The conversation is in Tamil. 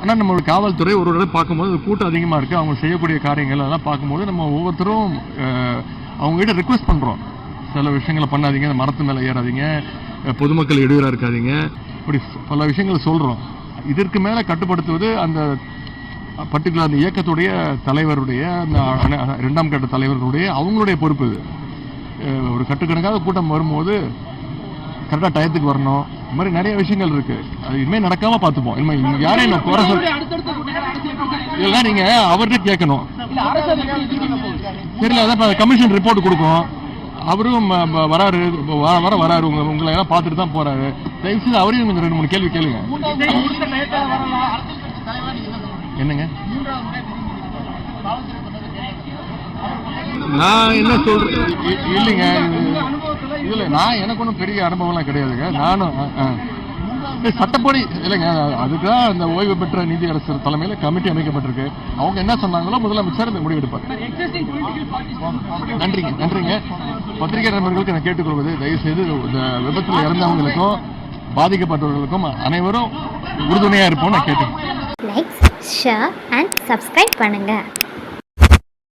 ஆனால் நம்மளோட காவல்துறை ஒரு தடவை பார்க்கும்போது கூட்டம் அதிகமாக இருக்குது, அவங்க செய்யக்கூடிய காரியங்கள் அதெல்லாம் பார்க்கும்போது நம்ம ஒவ்வொருத்தரும் அவங்ககிட்ட ரிக்வெஸ்ட் பண்ணுறோம், சில விஷயங்களை பண்ணாதீங்க, இந்த மரத்து மேலே ஏறாதீங்க, பொதுமக்கள் இடையூறாக இருக்காதீங்க, இப்படி பல விஷயங்களை சொல்கிறோம். இதற்கு மேலே கட்டுப்படுத்துவது அந்த பர்டிகுலர் அந்த இயக்கத்துடைய தலைவருடைய அந்த 2ஆம் கட்ட தலைவர்களுடைய அவங்களுடைய பொறுப்பு. இது ஒரு கட்டுக்கணக்காக கூட்டம் வரும்போது கரெக்டாக டயத்துக்கு வரணும். இந்த மாதிரி நிறைய விஷயங்கள் இருக்கு, அது இனிமேல் நடக்காம பார்த்துப்போம். இனிமேல் யாரையும் நான் குறை சொல்ல இதெல்லாம் நீங்க அவர்கிட்ட கேட்கணும். தெரியல, அதான் கமிஷன் ரிப்போர்ட் கொடுக்கும், அவரும் வராரு வராரு உங்களை எல்லாம் பார்த்துட்டு தான் போறாரு. தயவுசெய்து அவரையும் 2-3 கேள்வி கேளுங்க. என்னங்க நான் என்ன சொல்றேன் இல்லைங்க, இதுல நான் எனக்கு ஒன்றும் பெரிய அனுபவம்லாம் கிடையாதுங்க. நானும் சட்டப்படி இல்லைங்க, அதுக்காக அந்த ஓய்வு பெற்ற நீதியரசர் தலைமையில கமிட்டி அமைக்கப்பட்டிருக்கு. அவங்க என்ன சொன்னாங்களோ முதலமைச்சர் இந்த முடிவெடுப்பார். நன்றிங்க. பத்திரிகை நண்பர்களுக்கு நான் கேட்டுக்கொள்வது, தயவுசெய்து இந்த விபத்தில் இறந்தவங்களுக்கும் பாதிக்கப்பட்டவர்களுக்கும் அனைவரும் உறுதுணையா இருப்போம் நான் கேட்டேன். லைக், ஷேர் அண்ட் சப்ஸ்கிரைப் பண்ணுங்க.